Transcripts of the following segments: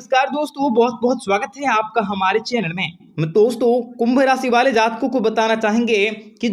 नमस्कार दोस्तों, बहुत बहुत स्वागत है आपका हमारे चैनल में। दोस्तों, कुंभ राशि वाले जातकों को बताना चाहेंगे कि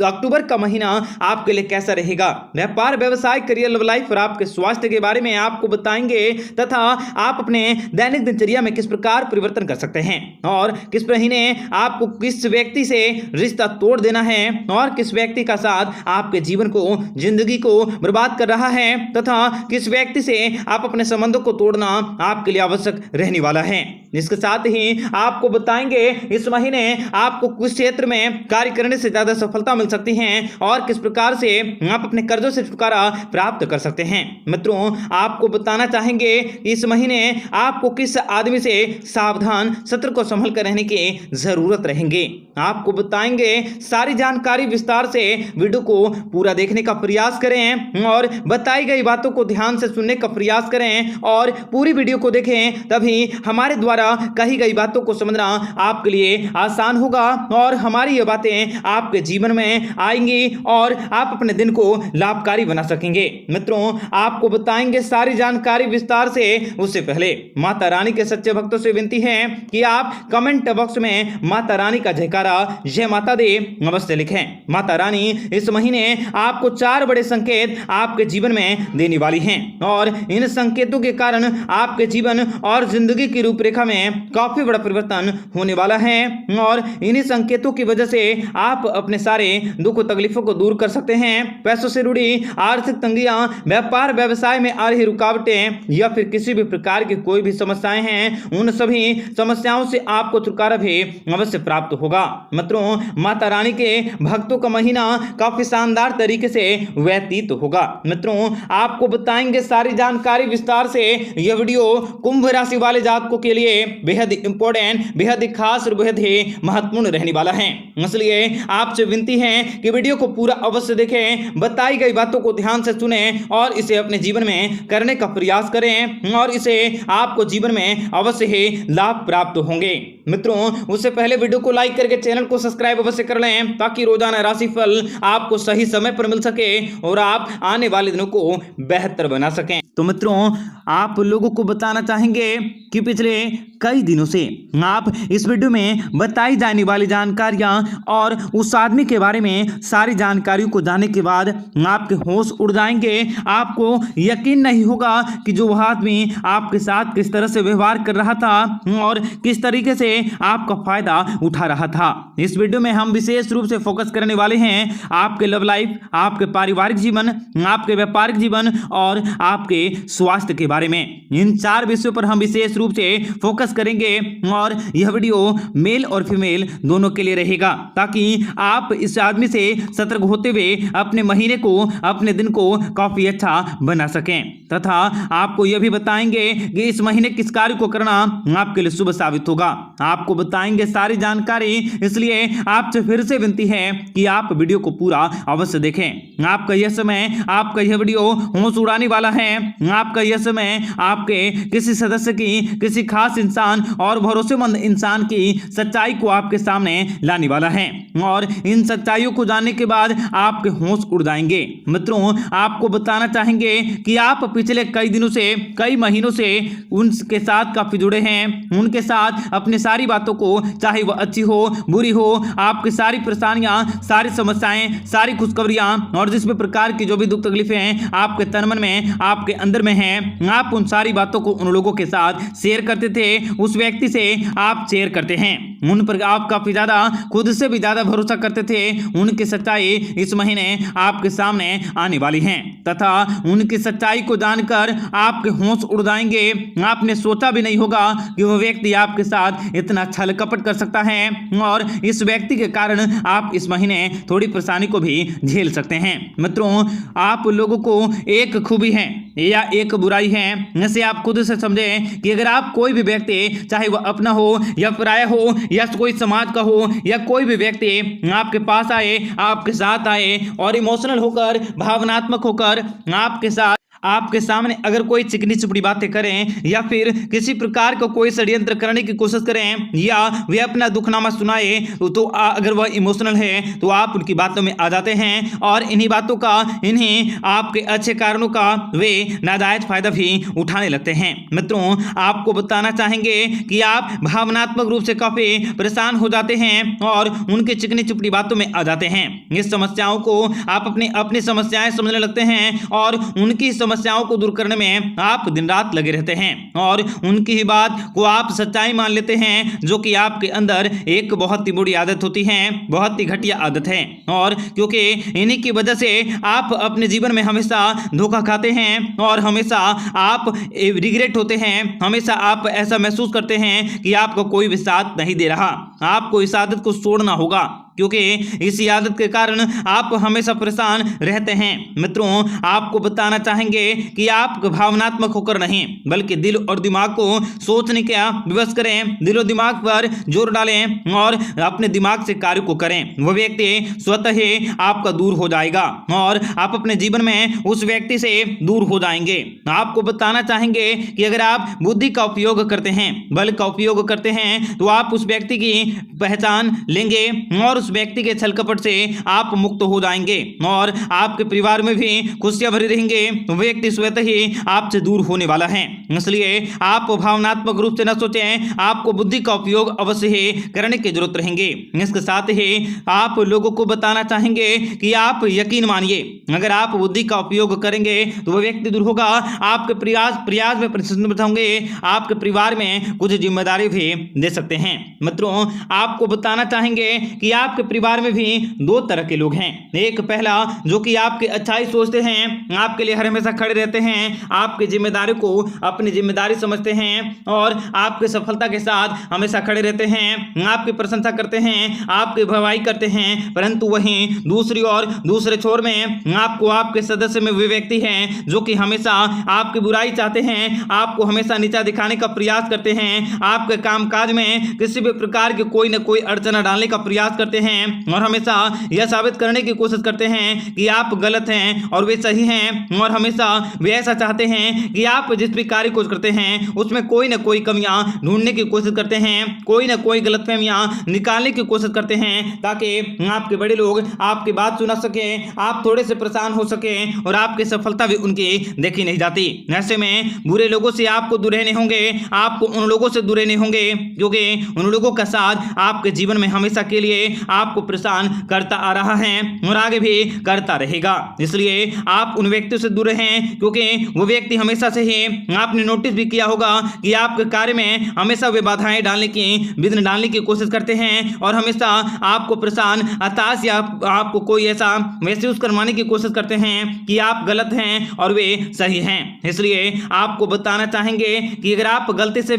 अक्टूबर का महीना आपके लिए कैसा रहेगा। व्यापार, व्यवसाय, करियर, लव लाइफ और आपके स्वास्थ्य के बारे में आपको बताएंगे तथा आप अपने दैनिक दिनचर्या में किस प्रकार परिवर्तन कर सकते हैं और किस महीने आपको किस व्यक्ति से रिश्ता तोड़ देना है और किस व्यक्ति का साथ आपके जीवन को, जिंदगी को बर्बाद कर रहा है तथा किस व्यक्ति से आप अपने संबंधों को तोड़ना आपके लिए आवश्यक रहने वाला है। इसके साथ ही आपको बताएंगे इस महीने आपको किस क्षेत्र में कार्य करने से ज्यादा सफलता मिल सकती है और किस प्रकार से आप अपने कर्जों से छुटकारा प्राप्त कर सकते हैं। मित्रों, आपको बताना चाहेंगे इस महीने आपको किस आदमी से सावधान, सतर्क को संभल कर रहने की जरूरत रहेंगे। आपको बताएंगे सारी जानकारी विस्तार से, वीडियो को पूरा देखने का प्रयास करें और बताई गई बातों को ध्यान से सुनने का प्रयास करें और पूरी वीडियो को देखें, तभी हमारे द्वारा कही गई बातों को समझना आपके लिए आसान होगा और हमारी ये बातें आपके जीवन में आएंगी और आप अपने दिन को लाभकारी बना सकेंगे। मित्रों, आपको बताएंगे सारी जानकारी विस्तार से। उससे पहले माता रानी के सच्चे भक्तों से विनती है कि आप कमेंट बॉक्स में माता रानी का जयकारा जय माता दी अवश्य लिखें। माता रानी इस महीने आपको 4 बड़े संकेत आपके जीवन में देने वाली हैं और इन संकेतों के कारण आपके जीवन और जिंदगी की रूपरेखा में काफी बड़ा परिवर्तन होने वाला है और इन्हीं संकेतों की वजह से आप अपने सारे दुख तकलीफों को दूर कर सकते हैं। पैसों से जुड़ी आर्थिक तंगियां, व्यापार व्यवसाय में आ रही रुकावटें या फिर किसी भी प्रकार की कोई भी समस्याएं हैं, उन सभी समस्याओं से आपको छुटकारा भी अवश्य प्राप्त होगा। मित्रों, माता रानी के भक्तों का महीना काफी शानदार तरीके से व्यतीत होगा। मित्रों, आपको बताएंगे सारी जानकारी विस्तार से। यह वीडियो कुंभ राशि वाले जातकों के लिए बेहद इंपॉर्टेंट, बेहद खास और बेहद ही महत्वपूर्ण रहने वाला है। इसलिए आपसे विनती है कि वीडियो को पूरा अवश्य देखें, बताई गई बातों को ध्यान से सुनें और इसे अपने जीवन में करने का प्रयास करें और इसे आपको जीवन में अवश्य ही लाभ प्राप्त होंगे। मित्रों, उससे पहले वीडियो को लाइक करके चैनल को सब्सक्राइब अवश्य कर लें ताकि रोजाना राशिफल आपको सही समय पर मिल सके और आप आने वाले दिनों को बेहतर बना सकें। तो मित्रों, आप लोगों को बताना चाहेंगे कि पिछले कई दिनों से आप इस वीडियो में बताई जाने वाली जानकारियां और उस आदमी के बारे में सारी जानकारियों को जानने के बाद आपके होश उड़ जाएंगे। आपको यकीन नहीं होगा कि जो वह आदमी आपके साथ किस तरह से व्यवहार कर रहा था और किस तरीके से आपका फायदा उठा रहा था। इस वीडियो में हम विशेष रूप से फोकस करने वाले हैं आपके लव लाइफ, आपके पारिवारिक जीवन, आपके व्यापारिक जीवन और आपके स्वास्थ्य के बारे में। इन 4 विषयों पर हम विशेष रूप से फोकस करेंगे और यह वीडियो मेल और फीमेल दोनों के लिए रहेगा ताकि आप इस आदमी से सतर्क होते हुए अपने महीने को, अपने दिन को काफी अच्छा बना सकें तथा आपको यह भी बताएंगे कि इस महीने किस कार्य को करना आपके लिए शुभ साबित होगा। आपको बताएंगे सारी जानकारी, इसलिए आपसे फिर से विनती है कि आप वीडियो को पूरा अवश्य देखें। आपका यह समय, आपका यह वीडियो होश उड़ाने वाला है। आपका यह समय आपके किसी सदस्य की, किसी खास इंसान और भरोसेमंद इंसान की सच्चाई को आपके सामने लाने वाला है और इन सच्चाइयों को जानने के बाद आपके होश उड़ जाएंगे। मित्रों, आपको बताना चाहेंगे कि आप पिछले कई दिनों से, कई महीनों से उनके साथ काफी जुड़े हैं। उनके साथ अपनी सारी बातों को, चाहे वह अच्छी हो, बुरी हो, आपकी सारी परेशानियां, सारी समस्याएं, सारी खुशखबरियां और जिस भी प्रकार की जो भी दुख तकलीफें हैं आपके तन मन में, आपके अंदर में हैं, आप उन सारी बातों को उन लोगों के साथ शेयर करते थे। उस व्यक्ति से आप शेयर करते हैं, उन पर आप काफी ज्यादा, खुद से भी ज्यादा भरोसा करते थे। उनकी सच्चाई इस महीने आपके सामने आने वाली है तथा उनकी सच्चाई को जानकर आपके होश उड़ जाएंगे। आपने सोचा भी नहीं होगा कि वह व्यक्ति आपके साथ इतना छल कपट कर सकता है और इस व्यक्ति के कारण आप इस महीने थोड़ी परेशानी को भी झेल सकते हैं। मित्रों, आप लोगों को एक खूबी है या एक बुराई है, जैसे आप खुद से समझें कि अगर आप कोई भी व्यक्ति, चाहे वह अपना हो या पराया हो या कोई समाज का हो या कोई भी व्यक्ति आपके पास आए, आपके साथ आए और इमोशनल होकर, भावनात्मक होकर आपके साथ आपके सामने अगर कोई चिकनी चुपड़ी बातें करें या फिर किसी प्रकार का कोई षड्यंत्र करने की कोशिश करें या वे अपना दुखनामा सुनाए तो अगर वह इमोशनल है तो आप उनकी बातों में आ जाते हैं और इन्हीं बातों का, इन्हीं आपके अच्छे कारणों का वे नाजायज फायदा भी उठाने लगते हैं। मित्रों, आपको बताना चाहेंगे कि आप भावनात्मक रूप से काफी परेशान हो जाते हैं और उनकी चिकनी चुपड़ी बातों में आ जाते हैं। इस समस्याओं को आप अपनी समस्याएं समझने लगते हैं और उनकी समस्याओं को दूर करने में आप दिन रात लगे रहते हैं और उनकी ही बात को आप सच्चाई मान लेते हैं, जो कि आपके अंदर एक बहुत ही बुरी आदत होती है, बहुत ही घटिया आदत है। और क्योंकि इन्हीं की वजह से आप अपने जीवन में हमेशा धोखा खाते हैं और हमेशा आप रिग्रेट होते हैं, हमेशा आप ऐसा महसूस करते हैं कि आपको कोई भी साथ नहीं दे रहा। आपको इस आदत को छोड़ना होगा, क्योंकि इसी आदत के कारण आप हमेशा परेशान रहते हैं। मित्रों, आपको बताना चाहेंगे कि आप भावनात्मक होकर नहीं बल्कि दिल और दिमाग को सोचने का विवश करें, दिल और दिमाग पर जोर डालें और अपने दिमाग से कार्य को करें। वह व्यक्ति स्वतः ही आपका दूर हो जाएगा और आप अपने जीवन में उस व्यक्ति से दूर हो जाएंगे। आपको बताना चाहेंगे कि अगर आप बुद्धि का उपयोग करते हैं, बल का उपयोग करते हैं, तो आप उस व्यक्ति की पहचान लेंगे और व्यक्ति के छल कपट से आप मुक्त हो जाएंगे और आपके परिवार में भी खुशियां भरी रहेंगे। व्यक्ति स्वतः ही आपसे दूर होने वाला है, इसलिए आप भावनात्मक रूप से न सोचें, आपको बुद्धि का उपयोग अवश्य ही करने की जरूरत रहेंगे। इसके साथ ही आप लोगों को बताना चाहेंगे कि आप यकीन मानिए, अगर आप बुद्धि का उपयोग करेंगे तो वह व्यक्ति दूर होगा। आपके प्रयास में प्रसन्न होंगे, आपके परिवार में कुछ जिम्मेदारी भी दे सकते हैं। मित्रों, आपको बताना चाहेंगे कि आपके परिवार में भी दो तरह के लोग हैं। एक पहला जो कि आपकी अच्छाई सोचते हैं, आपके लिए हर हमेशा खड़े रहते हैं, आपकी जिम्मेदारी को अपनी जिम्मेदारी समझते हैं और आपकी सफलता के साथ हमेशा खड़े रहते हैं, आपकी प्रशंसा करते हैं, आपकी भवाई करते हैं। परंतु वहीं दूसरी ओर दूसरे छोर में आपको आपके सदस्य में वे व्यक्ति हैं जो कि हमेशा आपकी बुराई चाहते हैं, आपको हमेशा नीचा दिखाने का प्रयास करते हैं, आपके कामकाज में किसी भी प्रकार की कोई न कोई अड़चना डालने का प्रयास करते हैं और हमेशा यह साबित करने की कोशिश करते हैं कि आप गलत हैं और वे सही हैं। और हमेशा वे ऐसा चाहते हैं कि आप जिस भी कार्य को करते हैं उसमें कोई ना कोई कमियां ढूंढने की कोशिश करते हैं, कोई ना कोई गलतफहमियां निकालने की कोशिश करते हैं, ताकि आपके बड़े लोग आपकी बात सुना सके, आप थोड़े से परेशान हो सके और आपकी सफलता भी उनकी देखी नहीं जाती। ऐसे में बुरे लोगों से आपको दूर रहने होंगे, आपको उन लोगों से दूर रहने होंगे क्योंकि उन लोगों का साथ आपके जीवन में हमेशा के लिए आपको परेशान करता आ रहा है और आगे भी करता रहेगा। इसलिए आप उन व्यक्तियों से दूर रहें, क्योंकि वो व्यक्ति हमेशा से ही आपने नोटिस भी किया होगा कि आपके कार्य में हमेशा वे बाधाएं डालने की, विघ्न डालने की कोशिश करते हैं और हमेशा आपको परेशान, हताश या आपको कोई ऐसा महसूस करवाने की कोशिश करते हैं कि आप गलत हैं और वे सही हैं। इसलिए आपको बताना चाहेंगे कि अगर आप गलती से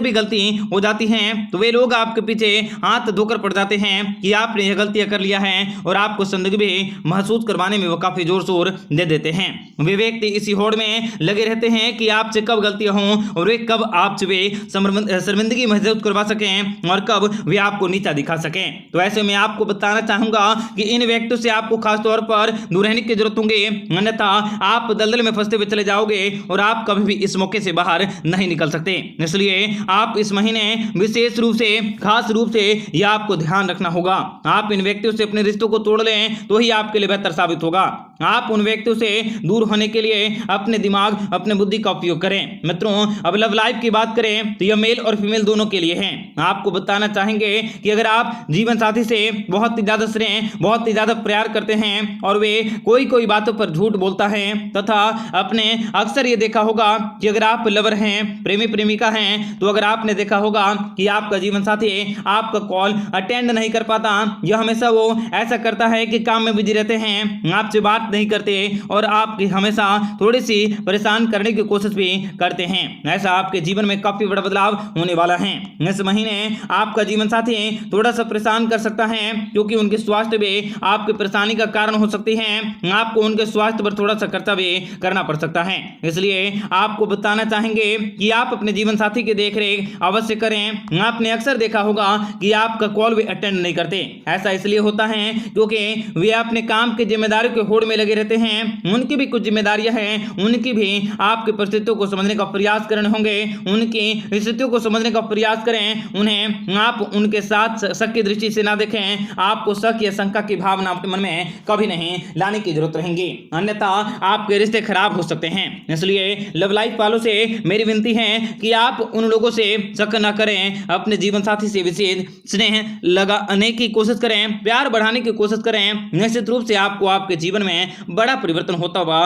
भी गलती हो जाती है तो वे लोग आपके पीछे हाथ धोकर पड़ जाते हैं कि आपने यह गलतियां कर लिया है और आपको संदिग्ध भी महसूस करवाने में वो काफी जोर शोर दे देते हैं। वे व्यक्ति इसी होड़ में लगे रहते हैं कि आपसे कब गलतियां हों और वे कब आपसे वे शर्मिंदगी महसूस करवा सकें और कब वे आपको नीचा दिखा सकें। तो ऐसे में आपको बताना चाहूंगा कि इन व्यक्तियों से आपको खास तौर पर दूर रहने की जरूरत होगी, अन्यथा आप दलदल में फंसते हुए चले जाओगे और आप कभी भी इस मौके से बाहर नहीं निकल सकते। इसलिए आप इस महीने विशेष रूप से, खास रूप से यह आपको ध्यान रखना होगा। आप इन व्यक्तियों से अपने रिश्तों को तोड़ लें तो ही आपके लिए बेहतर साबित होगा। आप उन व्यक्तियों से दूर होने के लिए अपने दिमाग, अपने बुद्धि का उपयोग करें। मित्रों, अब लव लाइफ की बात करें तो यह मेल और फीमेल दोनों के लिए है। आपको बताना चाहेंगे कि अगर आप जीवन साथी से बहुत ही ज्यादा स्नेह, बहुत ही ज्यादा प्यार करते हैं और वे कोई बातों पर झूठ बोलता है तथा अपने अक्सर ये देखा होगा कि अगर आप लवर हैं, प्रेमी प्रेमिका हैं, तो अगर आपने देखा होगा कि आपका जीवन साथी आपका कॉल अटेंड नहीं कर पाता, यह हमेशा वो ऐसा करता है कि काम में बिजी रहते हैं, आपसे बात नहीं करते और आपकी हमेशा थोड़ी सी परेशान करने की कोशिश भी करते हैं। ऐसा आपके जीवन में काफी बड़ा बदलाव होने वाला है। इस महीने आपका जीवन साथी थोड़ा सा परेशान कर सकता है क्योंकि उनके स्वास्थ्य भी आपकी परेशानी का कारण हो सकती है। आपको उनके स्वास्थ्य पर थोड़ा सा खर्चा भी करना पड़ सकता है। इसलिए आपको बताना चाहेंगे कि आप अपने जीवन साथी की देखरेख अवश्य करें। आपने अक्सर देखा होगा कि आपका कॉल भी अटेंड नहीं करते। ऐसा इसलिए होता है क्योंकि वे अपने काम की जिम्मेदारी के होड़ में लगे रहते हैं उनकी भी कुछ जिम्मेदारियां हैं, उनकी भी आपकी परिस्थितियों को समझने का प्रयास करने होंगे, उनकी स्थितियों को समझने का प्रयास करें। उन्हें आप उनके साथ शक की दृष्टि से ना देखें, आपको शक या शंका की भावना अपने मन में कभी नहीं लाने की जरूरत रहेगी, अन्यथा आपके रिश्ते खराब हो सकते हैं। इसलिए लव लाइफ वालों से मेरी विनती है कि आप उन लोगों से शक न करें, अपने जीवन साथी से विशेष स्नेह लगाने की कोशिश करें, प्यार बढ़ाने की कोशिश करें। निश्चित रूप से आपको आपके जीवन में बड़ा परिवर्तन होता हुआ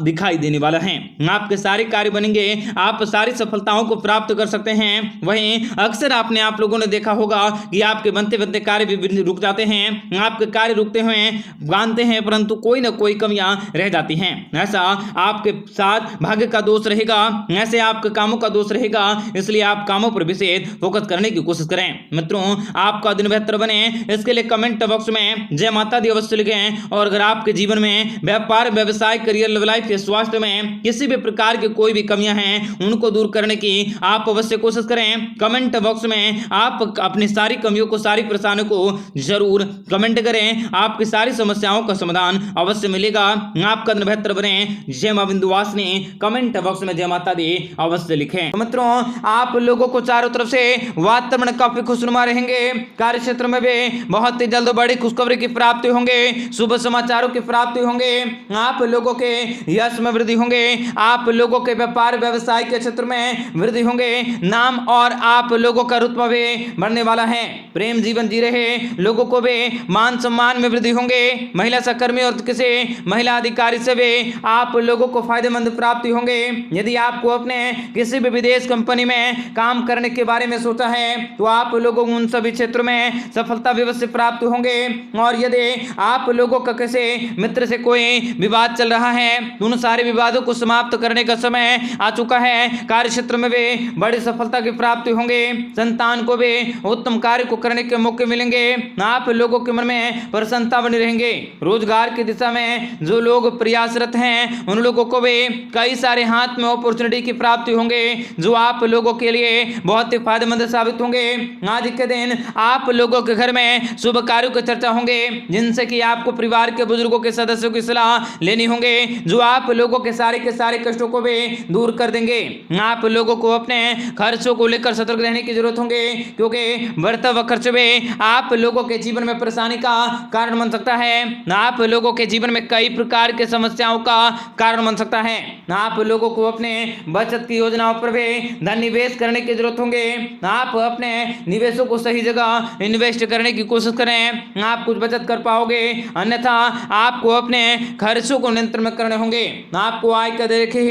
दिखाई देने वाला है। आपके सारे कार्य बनेंगे, आप सारी सफलताओं को प्राप्त कर सकते हैं। वहीं अक्सर आपने आप लोगों ने देखा होगा कि आपके बनते बनते कार्य भी रुक जाते हैं, आपके कार्य रुकते हुए बांधते हैं, परंतु कोई ना कोई कमियां रह जाती हैं। ऐसा आपके साथ भाग्य का दोष रहेगा, ऐसे आपके कामों का दोष रहेगा, इसलिए आप कामों पर विशेष फोकस करने की कोशिश करें। मित्रों, आपका दिन बेहतर बने इसके लिए कमेंट बॉक्स में जय माता दी अवश्य लिखें। और अगर आपके जीवन में व्यापार, व्यवसाय, करियर, लव लाइफ या स्वास्थ्य में किसी भी प्रकार की कोई भी कमियां हैं उनको दूर करने की आप अवश्य कोशिश करें। कमेंट बॉक्स में आप अपनी सारी कमियों को, सारी परेशानियों को जरूर कमेंट करें, आपकी सारी समस्याओं का समाधान अवश्य मिलेगा। आपका दिन बेहतर बने। जय मां विंध्यवासिनी, कमेंट बॉक्स में जय माता दी अवश्य लिखें। मित्रों, आप लोगों को चारों तरफ से वातावरण काफी खुशनुमा रहेंगे, कार्य क्षेत्र में भी बहुत ही जल्द बड़ी खुशखबरी की प्राप्ति होंगे, शुभ समाचारों की प्राप्ति होंगे, आप लोगों के यश में वृद्धि होंगे, आप लोगों के व्यापार व्यवसाय के क्षेत्र में वृद्धि होंगे, नाम और आप लोगों का रुतबा भी बढ़ने वाला है। प्रेम जीवन जी रहे लोगों को भी मान सम्मान में वृद्धि होंगे, महिला सहकर्मी और किसी महिला अधिकारी से भी आप लोगों को फायदेमंद प्राप्ति होंगे। यदि आपको अपने किसी भी विदेश कंपनी में काम करने के बारे में सोचा है तो आप लोगों को उन सभी क्षेत्रों में सफलता अवश्य प्राप्त होंगे। और यदि आप लोगों का किसी मित्र से कोई विवाद चल रहा है तो उन सारे विवादों को समाप्त करने का समय आ चुका है। कार्य क्षेत्र में भी बड़ी सफलता की प्राप्ति होंगे, संतान को भी उत्तम कार्य को करने के मौके मिलेंगे, आप लोगों के मन में प्रसन्नता बनी रहेंगे। रोजगार की दिशा में जो लोग प्रयासरत हैं उन लोगों को भी कई सारे हाथ में अपॉर्चुनिटी की प्राप्ति होंगे जो आप लोगों के लिए बहुत ही फायदेमंद साबित होंगे। आज के दिन आप लोगों के घर में शुभ कार्यों की चर्चा होंगे जिनसे कि आपको परिवार के बुजुर्गों के सदस्यों की सलाह लेनी होंगे जो आप लोगों के सारे कष्टों को भी दूर कर देंगे। आप लोगों को अपने खर्चों को लेकर सतर्क रहने की जरूरत होंगे क्योंकि बढ़ता हुआ खर्च भी आप लोगों के जीवन में परेशानी का कारण बन सकता है। आप लोगों के जीवन में कई प्रकार के समस्याओं का कारण बन सकता है। आप लोगों को अपने बचत की योजनाओं पर भी धन निवेश करने की जरूरत होंगे। आप अपने निवेशों को सही जगह इन्वेस्ट करने की कोशिश करें, आप कुछ बचत कर पाओगे, अन्यथा आपको अपने खर्चों को नियंत्रण में करने होंगे। आपको आय का देखे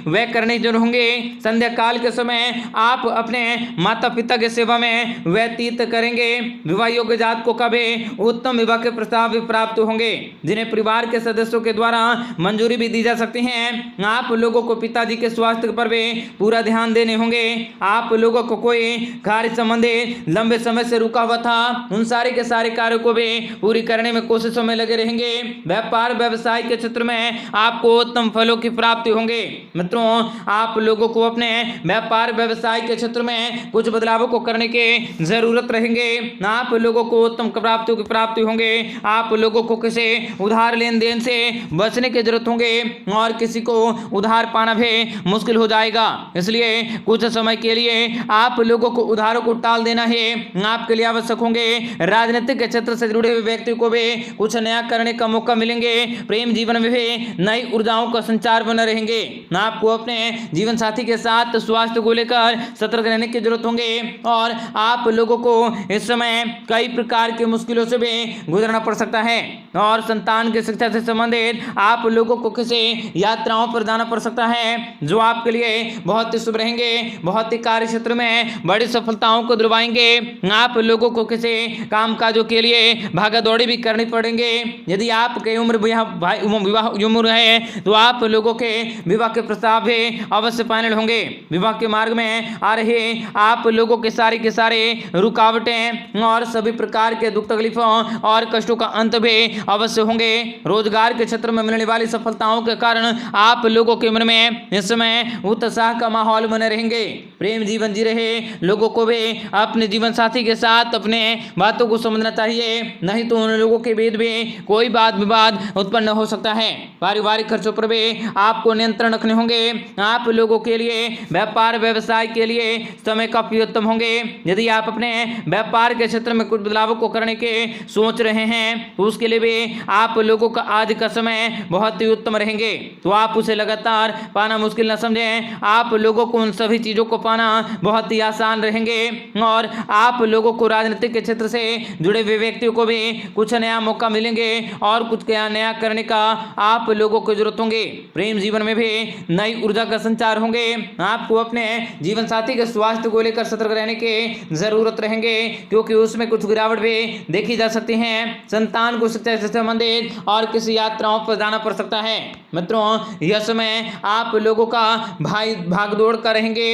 व्यय करने जरूर होंगे। संध्या काल के समय आप अपने माता पिता की सेवा में व्यतीत करेंगे। विवाह योग्य जातकों का भी उत्तम विवाह के प्रस्ताव भी प्राप्त होंगे जिन्हें परिवार के सदस्यों के द्वारा मंजूरी भी दी जा सकती है। आप लोगों को पिताजी के स्वास्थ्य पर भी पूरा ध्यान देने होंगे। आप लोगों को कोई कार्य संबंधी लंबे समय से रुका हुआ था उन सारे के सारे कार्यों को भी पूरी करने में कोशिशों में लगे रहेंगे। व्यापार व्यवसाय के क्षेत्र में आपको उत्तम फलों की प्राप्ति होंगे। मित्रों, आप लोगों को अपने व्यापार व्यवसाय के क्षेत्र में कुछ बदलावों को करने की जरूरत रहेंगे। आप लोगों को उत्तम प्राप्तियों की प्राप्ति होंगे। आप लोगों को किसी उधार लेन देन से बचने की जरूरत होंगे और किसी को उधार पाना भी मुश्किल हो जाएगा। इसलिए कुछ समय के लिए आप लोगों को उधारों को टाल देना है आपके लिए आवश्यक होंगे। राजनीतिक क्षेत्र से जुड़े हुए व्यक्ति को भी कुछ नया करने का मौका मिलेंगे। प्रेम जीवन में भी नई ऊर्जाओं का संचार बने रहेंगे। आपको अपने जीवन साथी के साथ स्वास्थ्य को लेकर सतर्क रहने की जरूरत होंगे और आप लोगों को इस समय कई प्रकार की मुश्किलों से भी गुजरना पड़ सकता है और संतान की शिक्षा से संबंधित आप लोगों को किसी यात्राओं पर जाना पड़ सकता है जो आपके लिए बहुत ही शुभ रहेंगे, बहुत ही कार्य क्षेत्र में बड़ी सफलताओं को दिलवाएंगे। आप लोगों को किसी कामकाजों के लिए भागा दौड़ी भी करनी पड़ेंगे। यदि आपके विवाह उम्र है तो आप लोगों के विवाह के प्रस्ताव भी अवश्य फाइनल होंगे। विवाह के मार्ग में आ रहे आप लोगों के सारे रुकावटें और सभी प्रकार के दुख तकलीफों और कष्टों का अंत भी अवश्य होंगे। रोजगार के क्षेत्र में मिलने वाली सफलताओं के कारण आप लोगों के मन में इस समय उत्साह का माहौल बने रहेंगे। प्रेम जीवन जी रहे लोगों को भी अपने जीवन साथी के साथ अपने बातों को समझना चाहिए, नहीं तो उन लोगों के बीच भी कोई वाद विवाद उत्पन्न हो सकता है। पारिवारिक खर्चों पर भी आपको नियंत्रण रखने होंगे। आप लोगों के लिए व्यापार व्यवसाय के लिए समय काफी उत्तम होंगे। यदि आप अपने व्यापार के क्षेत्र में कुछ बदलावों को करने के सोच रहे हैं तो उसके लिए भी आप लोगों का आज का समय बहुत ही उत्तम रहेंगे, तो आप उसे लगातार पाना मुश्किल न समझें। आप लोगों को उन सभी चीजों को पाना बहुत ही आसान रहेंगे और आप लोगों को राजनीतिक के क्षेत्र से जुड़े हुए व्यक्तियों को भी कुछ नया मौका मिलेंगे और कुछ नया करने का आप लोगों को जरूरत होंगे। प्रेम जीवन में भी नई ऊर्जा का संचार होंगे। आपको अपने जीवन साथी के स्वास्थ्य को लेकर सतर्क रहने की जरूरत रहेंगे, क्योंकि उसमें कुछ गिरावट भी देखी जा सकती है। संतान को शिक्षा से संबंधित और किसी यात्राओं पर जाना पड़ सकता है। मित्रों, यह समय आप लोगों का भागदौड़ का रहेंगे।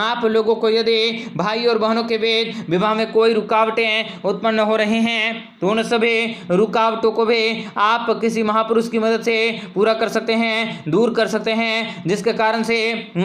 आप लोगों को यदि भाई और बहनों के बीच विवाह में कोई रुकावटें उत्पन्न हो रही हैं तो उन सभी रुकावटों को भी आप किसी महापुरुष की मदद से पूरा कर सकते हैं, दूर कर सकते हैं, जिसके कारण से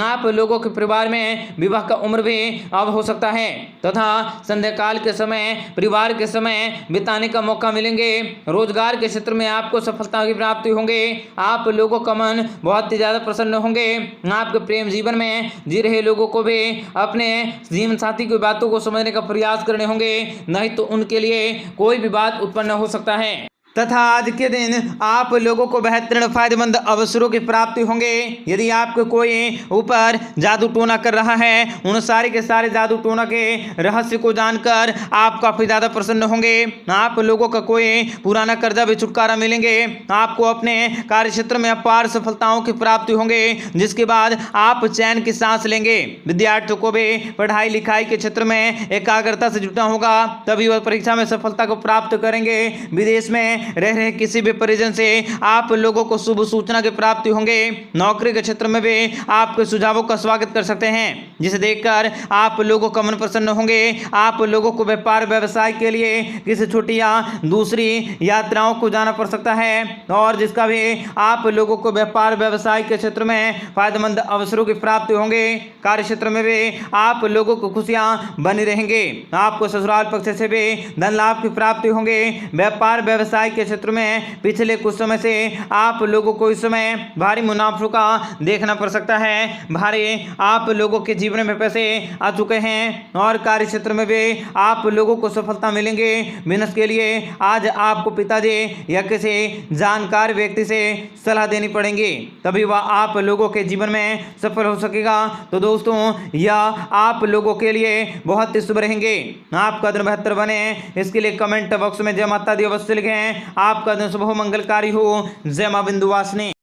आप लोगों के परिवार में विवाह का उम्र भी अब हो सकता है तथा संध्या काल के समय परिवार के समय बिताने का मौका मिलेंगे। रोजगार के क्षेत्र में आपको सफलता की प्राप्ति होंगे। आप लोगों का मन बहुत ही ज्यादा प्रसन्न होंगे। आपके प्रेम जीवन में जी रहे लोगों को भी अपने जीवन साथी की बातों को समझने का प्रयास करने होंगे, नहीं तो उनके लिए कोई भी बात उत्पन्न हो सकता है तथा आज के दिन आप लोगों को बेहतरीन फायदेमंद अवसरों की प्राप्ति होंगे। यदि आपको कोई ऊपर जादू टोना कर रहा है, उन सारे के सारे जादू टोना के रहस्य को जानकर आप काफी ज्यादा प्रसन्न होंगे। आप लोगों का कोई पुराना कर्जा भी छुटकारा मिलेंगे। आपको अपने कार्य क्षेत्र में अपार सफलताओं की प्राप्ति होंगे, जिसके बाद आप चैन की सांस लेंगे। विद्यार्थियों को भी पढ़ाई लिखाई के क्षेत्र में एकाग्रता से जुटना होगा, तभी वह परीक्षा में सफलता को प्राप्त करेंगे। विदेश में रह रहे किसी भी परिजन से आप लोगों को शुभ सूचना की प्राप्ति होंगे। नौकरी के क्षेत्र में भी आपके सुझावों का स्वागत कर सकते हैं, जिसे देखकर आप लोगों का मन प्रसन्न होंगे। आप लोगों को व्यापार व्यवसाय के लिए किसी छोटी या दूसरी यात्राओं को जाना पड़ सकता है और जिसका भी आप लोगों को व्यापार व्यवसाय के क्षेत्र में फायदेमंद अवसरों की प्राप्ति होंगे। कार्य क्षेत्र में भी आप लोगों को खुशियां बनी रहेंगे। आपको ससुराल पक्ष से भी धन लाभ की प्राप्ति होंगे। व्यापार व्यवसाय के क्षेत्र में पिछले कुछ समय से आप लोगों को इस समय भारी मुनाफों का देखना पड़ सकता है। भारी आप लोगों के जीवन में पैसे आ चुके हैं और कार्य क्षेत्र में भी आप लोगों को सफलता मिलेंगे। बिजनेस के लिए आज आपको पिताजी या किसी जानकार व्यक्ति से सलाह देनी पड़ेगी, तभी वह आप लोगों के जीवन में सफल हो सकेगा। तो दोस्तों, यह आप लोगों के लिए बहुत ही शुभ रहेंगे। आपका दिन बेहतर बने, इसके लिए कमेंट बॉक्स में जय माता दी अवश्य लिखें। आपका दिन शुभ हो, मंगलकारी हो। जय मां विंध्यवासिनी।